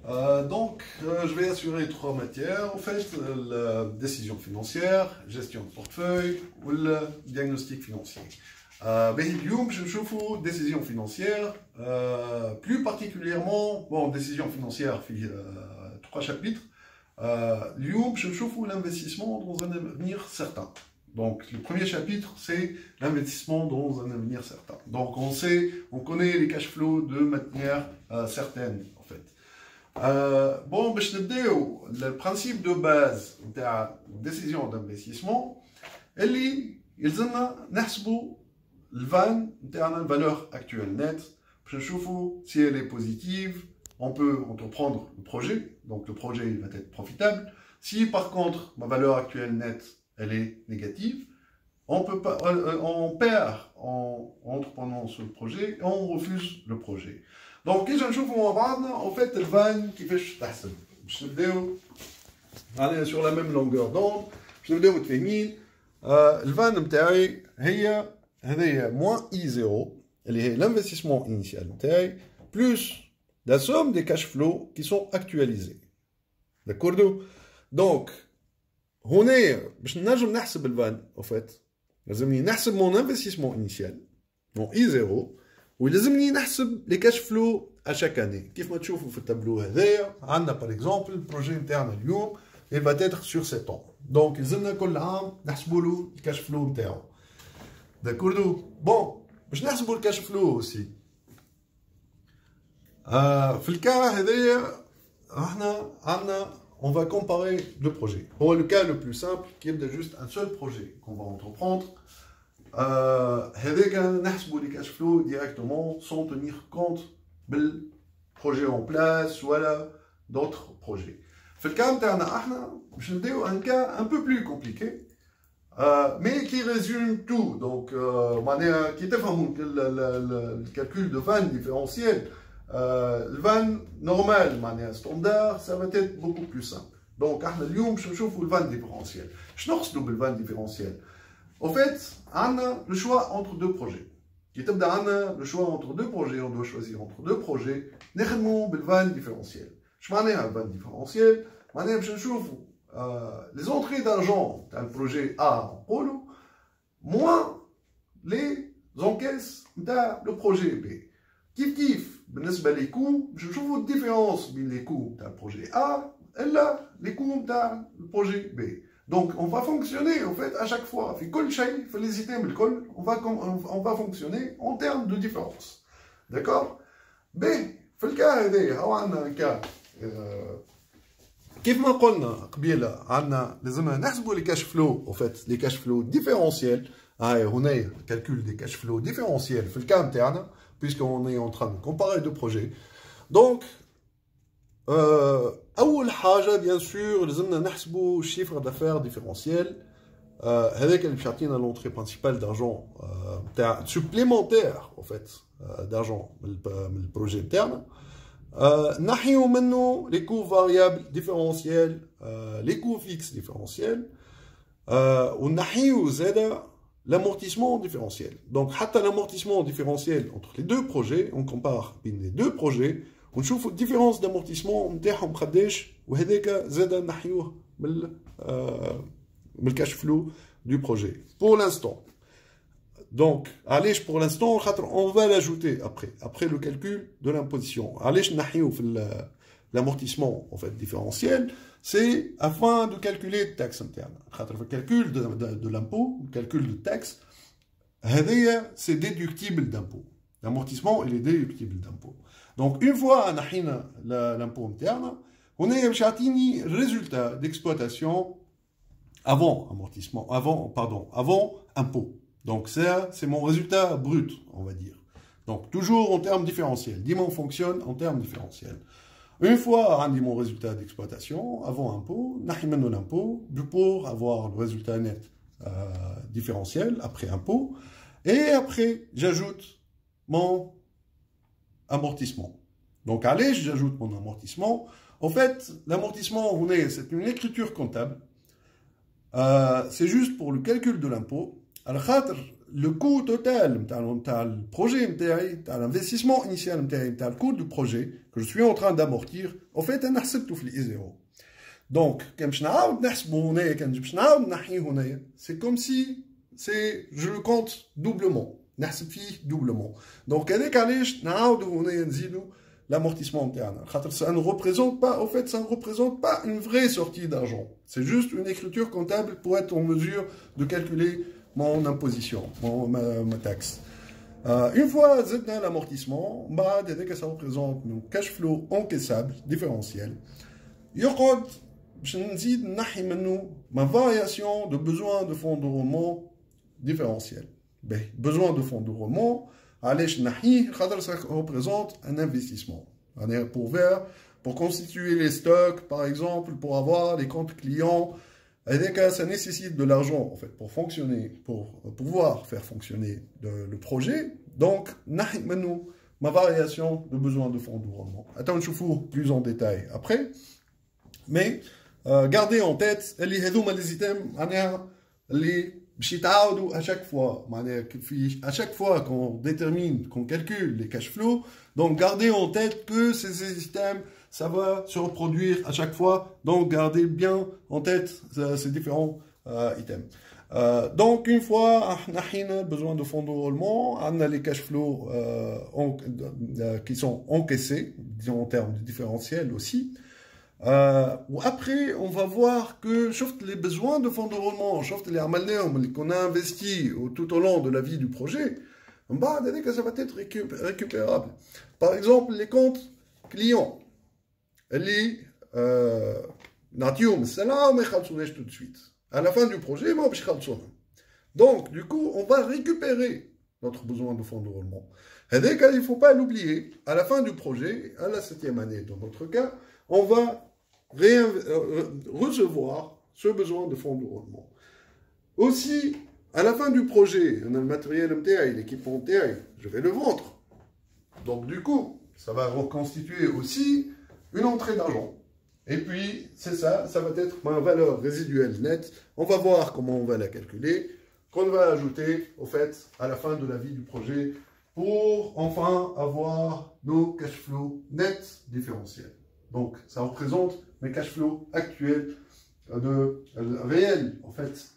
Je vais assurer trois matières. En fait, la décision financière, gestion de portefeuille ou le diagnostic financier. اليوم باش نشوفوا décision financière, plus particulièrement, décision financière في trois chapitres. اليوم باش نشوفوا l'investissement dans un avenir certain. Donc le premier chapitre c'est l'investissement dans un avenir certain. Donc on connaît les cash flows de manière certaine en fait. باش نبداو le principe de base نتاع décision d'investissement اللي يلزمنا نحسبوا الفان نتاعنا valeur actuelle nette باش نشوفوا si elle est positive. On peut entreprendre le projet, donc le projet il va être profitable. Si par contre ma valeur actuelle nette elle est négative, on peut pas, on perd en entreprenant ce projet et on refuse le projet. Donc كي نشوفوا مع بعضنا en fait الفان كيفاش تحسب باش نبداو على sur la même longueur d'onde باش نبداو متفاهمين. الفان نتاعي هي هذايا moins I0 اللي هي l'investissement initial نتاعي plus la somme des cash flows qui sont actualisés. D'accord? Donc, هنا باش نجم نحسب الفان au fait لازمني نحسب mon investissement initial mon I0 ولازمني نحسب les cash flows à chaque année. كيف ما تشوفوا في التابلو هذايا عندنا par exemple البروجي نتاعنا اليوم il va être sur 7 ans. Donc لازمنا كل عام نحسبوا له الكاش فلو نتاعو. D'accord? Bon, باش نحسبوا الكاش فلو aussi. في الكا هذايا احنا عندنا on va comparer deux projets. Pour le cas le plus simple qui est de juste un seul projet qu'on va entreprendre. هذاك نحسبوا les cash flows directement sans tenir compte du projet en place ولا d'autres projets. في الكا نتاعنا احنا باش نديرو un cas un peu plus compliqué. Mais qui résume tout. Donc qui تفهموا le calcul de van différentiel. Le van normal, standard, ça va être beaucoup plus simple. Donc, nous allons le van différentiel. Je n'ai le van différentiel. En fait, on a le choix entre deux projets. On a le choix entre deux projets, on doit choisir entre deux projets. Nous allons le van différentiel. Je vais le van différentiel. Je vais les entrées d'argent dans le projet A en polo, moins les encaisses dans le projet B. Kif kif, بالنسبة les coûts, je trouve une différence entre les coûts dans le projet A et là, les coûts dans le projet B. Donc, on va fonctionner, en fait, à chaque fois, on va fonctionner en termes de différence. D'accord? B, في الكا هذايا هو عندنا un cas كيف ما قلنا قبيله عندنا لازمنا نحسبوا لي كاش فلو او فيت لي كاش فلو ديفيرونسيال. هاي هنا calcul des cash flows différentiels في الكا نتاعنا puisqu'on est en train de comparer deux projets. Donc اول حاجه bien sûr لازمنا نحسبوا chiffre d'affaires différentiel. هذاك اللي باش يعطينا l'entrée principale d'argent نتاع supplémentaire en fait d'argent من البروجي نتاعنا. نحيو منه les coûts variables différentiels, les coûts fixes différentiels, ونحيو زادا l'amortissement différentiel. Donc حتى l'amortissement différentiel entre les deux projets, on compare بين les deux projets ونشوفوا الديفيرونس d'amortissement نتاعهم قداش وهذاك زادا نحيوه من الكاش فلو du projet. Pour l'instant. Donc, allez, pour l'instant, on va l'ajouter après le calcul de l'imposition. Allez, l'amortissement en fait différentiel, c'est afin de calculer la taxe interne. Le calcul de l'impôt, le calcul de taxe, c'est déductible d'impôt. L'amortissement, il est déductible d'impôt. Donc, une fois on a l'impôt interne, on a le résultat d'exploitation avant amortissement, avant impôt. Donc ça, c'est mon résultat brut, on va dire. Donc toujours en termes différentiels. Dis on fonctionne en termes différentiels. Une fois on dit mon résultat d'exploitation, avant impôt, on l'impôt, pour avoir le résultat net différentiel, après impôt. Et après, j'ajoute mon amortissement. Donc allez, j'ajoute mon amortissement. En fait, l'amortissement, c'est une écriture comptable. C'est juste pour le calcul de l'impôt. Alors, le coût total le projet, l'investissement initial, le coût du projet que je suis en train d'amortir, en fait, on a tout fait zéro. Donc, c'est comme si je le compte doublement. Doublement. Donc, l'amortissement, ça ne représente pas, en fait, ça ne représente pas une vraie sortie d'argent. C'est juste une écriture comptable pour être en mesure de calculer mon imposition, ma taxe. Une fois l'amortissement, ça représente un cash flow encaissable différentiel. Je ma variation de besoin de fonds de roulement différentiel. Besoin de fonds de roulement, ça représente un investissement. Pour constituer les stocks, par exemple, pour avoir les comptes clients, ça nécessite de l'argent en fait, pour fonctionner, pour pouvoir faire fonctionner le projet. Donc, ma variation de besoin de fonds de roulement. Attends, je vous plus en détail après. Mais gardez en tête, les items, à chaque fois, qu'on détermine, qu'on calcule les cash flows, donc gardez en tête que ces items, ça va se reproduire à chaque fois, donc gardez bien en tête ces différents items. Donc une fois, on a besoin de fonds de roulement, on a les cash flows qui sont encaissés, disons en termes de différentiel aussi. Après, on va voir que les besoins de fonds de roulement, les amalnéums qu'on a investis tout au long de la vie du projet, ça va être récupérable. Par exemple, les comptes clients, les natium, c'est là, mais tout de suite. À la fin du projet, donc, du coup, on va récupérer notre besoin de fonds de roulement. Et dès qu'il ne faut pas l'oublier, à la fin du projet, à la 7e année dans notre cas, on va recevoir ce besoin de fonds de roulement. Aussi, à la fin du projet, on a le matériel MTI, l'équipement MTI, je vais le vendre. Donc du coup, ça va reconstituer aussi une entrée d'argent. Et puis, c'est ça, ça va être ma valeur résiduelle nette. On va voir comment on va la calculer, qu'on va ajouter, au fait, à la fin de la vie du projet, pour enfin avoir nos cash flows nets différentiels. Donc, ça représente mes cash flows actuels, réels, en fait,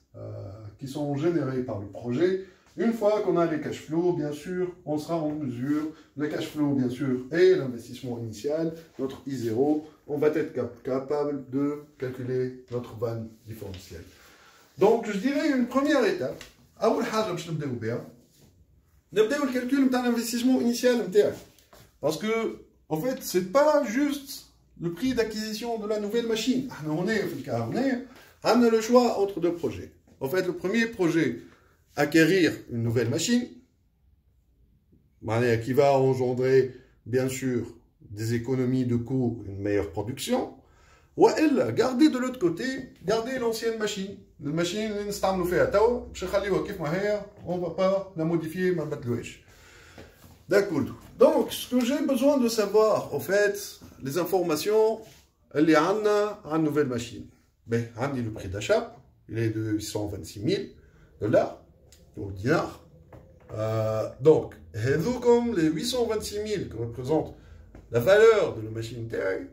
qui sont générés par le projet. Une fois qu'on a les cash flows, bien sûr, on sera en mesure, le cash flow, bien sûr, et l'investissement initial, notre I0, on va être capable de calculer notre vanne différentielle. Donc, je dirais une première étape, le calcul de l'investissement initial, parce que, en fait, c'est pas juste le prix d'acquisition de la nouvelle machine. On a le choix entre deux projets. En fait, le premier projet, acquérir une nouvelle machine, qui va engendrer, bien sûr, des économies de coûts, une meilleure production, ou elle, garder de l'autre côté, garder l'ancienne machine. La machine, on ne va pas la modifier, ma batlouèche. D'accord. Donc, ce que j'ai besoin de savoir, en fait, les informations, elle est en nouvelle machine. Ben, on a le prix d'achat, il est de 826 000 $, ou dinars. Donc, comme les 826 000 qui représentent la valeur de la machine TI,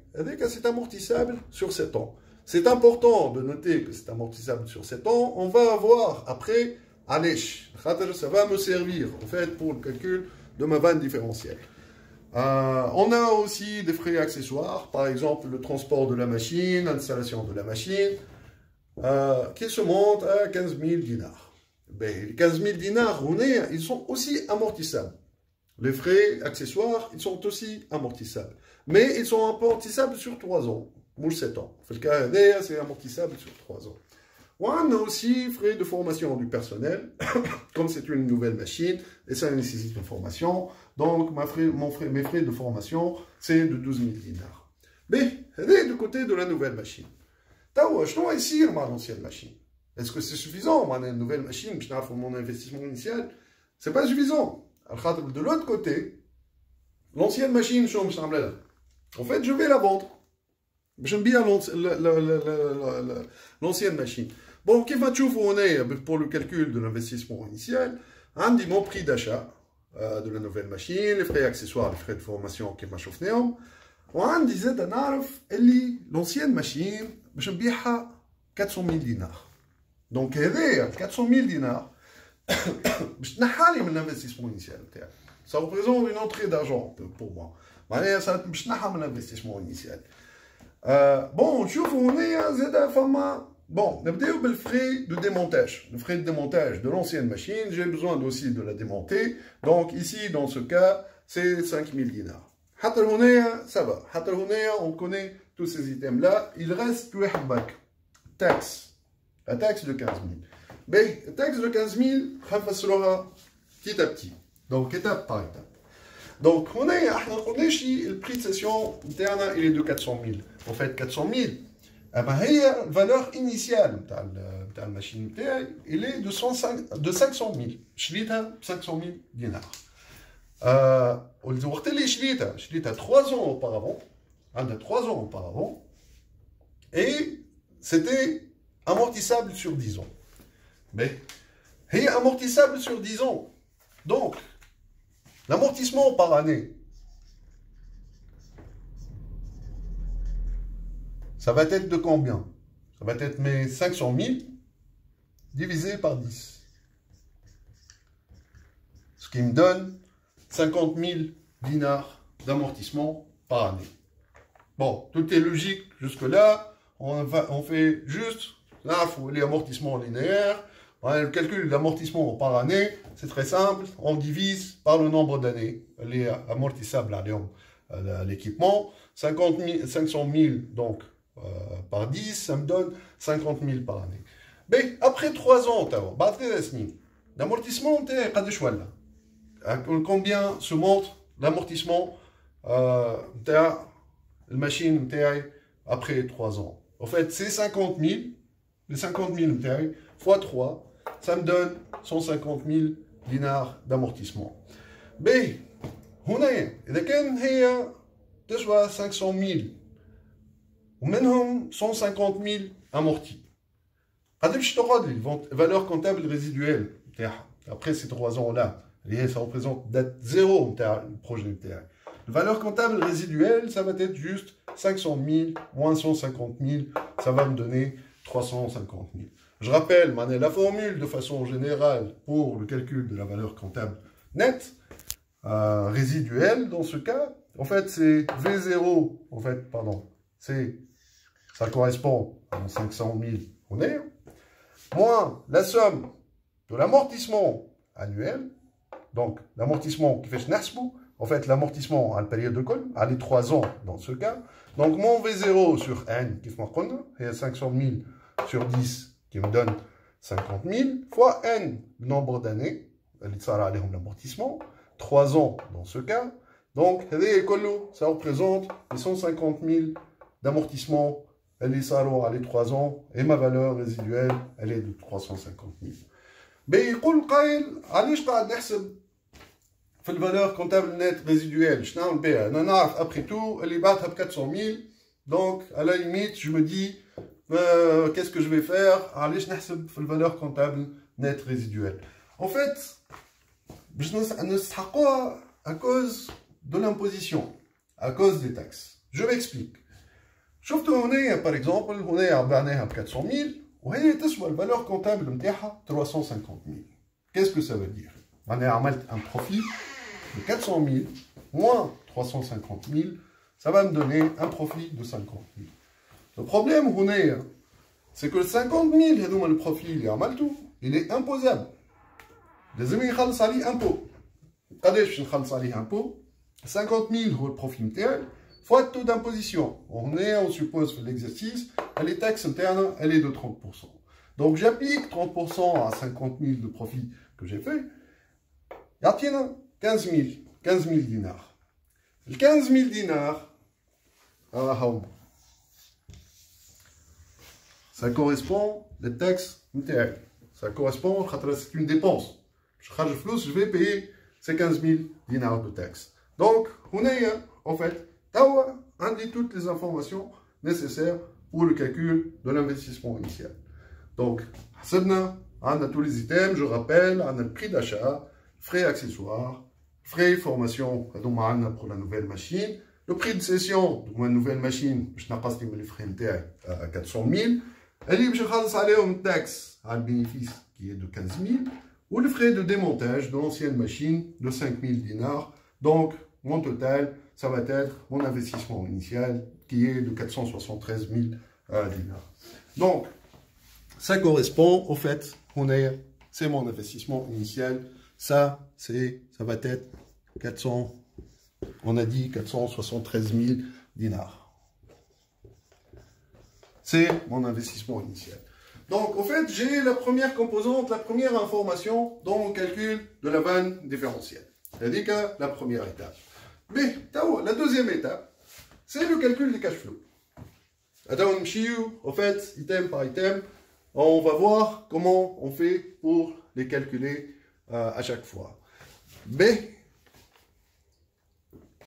c'est amortissable sur 7 ans. C'est important de noter que c'est amortissable sur 7 ans. On va avoir après, ça va me servir, en fait, pour le calcul de ma vanne différentielle. On a aussi des frais accessoires, par exemple le transport de la machine, l'installation de la machine, qui se montent à 15 000 dinars. Ben, les 15 000 dinars, ils sont aussi amortissables. Les frais accessoires, ils sont aussi amortissables. Mais ils sont amortissables sur 3 ans, ou 7 ans. Le cas c'est amortissable sur 3 ans. On a aussi frais de formation du personnel, comme c'est une nouvelle machine, et ça nécessite une formation. Donc, mes frais de formation, c'est de 12 000 dinars. Mais, du côté de la nouvelle machine. Je dois ici l'ancienne machine. Est-ce que c'est suffisant, une nouvelle machine, je n'ai mon investissement initial? C'est pas suffisant. De l'autre côté, l'ancienne machine, en fait, je vais la vendre. J'aime bien l'ancienne machine. Bon, qui va on est pour le calcul de l'investissement initial? عندي mon prix d'achat de la nouvelle machine, les frais accessoires, les frais de formation كيما شفناهم. وعندي زاد نعرف اللي l'ancienne machine باش نبيعها 400 000 دينار. دونك هذايا 400 000 دينار باش تنحالي من l'investissement initial نتاعي. Ça représente une entrée d'argent pour moi. معناها باش تنحى من l'investissement initial. Bon, نشوفوا هنايا زاد فما. Bon, نبداو بالfrais de démontage. Le frais de démontage de l'ancienne machine, j'ai besoin aussi de la démonter. Donc ici, dans ce cas, c'est 5000 dinars. حتى هنايا, ça va. حتى هنايا, on connaît tous ces items-là. Il reste واحد باك. Taxe. La taxe de 15 000. Mais la taxe de 15 000, on va faire petit à petit. Donc, étape par étape. Donc, on a le prix de cession interne, il est de 400 000. En fait, 400 000, la valeur initiale de la machine, il est de 500 000. Je l'ai 500 000 dinars. Je l'ai 3 ans auparavant. 3 ans auparavant. Et c'était amortissable sur 10 ans. Mais, il est amortissable sur 10 ans. Donc, l'amortissement par année, ça va être de combien? Ça va être mes 500 000 divisé par 10. Ce qui me donne 50 000 dinars d'amortissement par année. Bon, tout est logique jusque-là. On fait juste, là, les amortissements linéaires. Le calcul de l'amortissement par année, c'est très simple. On divise par le nombre d'années. Les amortissables à l'équipement. 500 000 donc, par 10, ça me donne 50 000 par année. Mais après 3 ans, l'amortissement, combien se montre l'amortissement de la machine après 3 ans? En fait, c'est 50 000. Les 50 000 fois 3. Ça me donne 150 000 dinars d'amortissement. Mais, إذا كان هي تسوى 500 000 ومنهم 150 000 amortis. قد باش تقعد لي valeur comptable résiduelle نتاعها après ces 3 ans-là. Ça représente date 0 نتاع البروجي نتاعي. La valeur comptable résiduelle, ça va être juste 500 000 moins 150 000, ça va me donner 350 000. Je rappelle, la formule de façon générale pour le calcul de la valeur comptable nette, résiduelle dans ce cas, en fait c'est V0, en fait, pardon, ça correspond à 500 000 honnêtes, moins la somme de l'amortissement annuel, donc l'amortissement qui fait Nasbou, en fait l'amortissement à la période de colle, à les 3 ans dans ce cas, donc mon V0 sur N, qui fait 500 000 sur 10, qui me donne 50 000, fois N, le nombre d'années, l'amortissement, 3 ans dans ce cas. Donc, ça représente les 150 000 d'amortissement, elle est à les 3 ans, et ma valeur résiduelle, elle est de 350 000. Mais il dit, fait la valeur comptable nette résiduelle, après tout, elle est batte à 400 000, donc à la limite, je me dis, qu'est-ce que je vais faire? Allez, je n'ai la valeur comptable nette résiduelle. En fait, je ne sais pas à cause de l'imposition, à cause des taxes. Je m'explique. On est, par exemple, on est à 400 000, et la valeur comptable de 350 000. Qu'est-ce que ça veut dire? On a un profit de 400 000 moins 350 000, ça va me donner un profit de 50 000. Le problème, c'est que le 50 000, le profit, il est imposable. Les amis, ils sont impôt. Impôt. 50 000, le profit interne, fois le taux d'imposition. On suppose que l'exercice, les taxes internes, elle est de 30%. Donc, j'applique 30% à 50 000 de profit que j'ai fait. Il y a 15 000 dinars. Le 15 000 dinars, ça correspond à la taxe interne. Ça correspond, c'est une dépense. Je vais payer ces 15 000 dinars de taxes. Donc, on est, en fait, on dit toutes les informations nécessaires pour le calcul de l'investissement initial. Donc, On a tous les items, je rappelle, on a le prix d'achat, frais accessoires, frais formation pour la nouvelle machine, le prix de cession de la nouvelle machine, je n'ai pas les frais à 400 000, et je vais un taxe à le bénéfice qui est de 15 000, ou le frais de démontage de l'ancienne machine de 5 000 dinars. Donc, mon total, ça va être mon investissement initial qui est de 473 000 dinars. Donc, ça correspond au fait qu'on est, c'est mon investissement initial. Ça va être 400, on a dit 473 000 dinars. C'est mon investissement initial. Donc, au fait, j'ai la première composante, la première information dans le calcul de la vanne différentielle. C'est-à-dire que la première étape. Mais, la deuxième étape, c'est le calcul des cash flows. Au fait, item par item, on va voir comment on fait pour les calculer à chaque fois. Mais,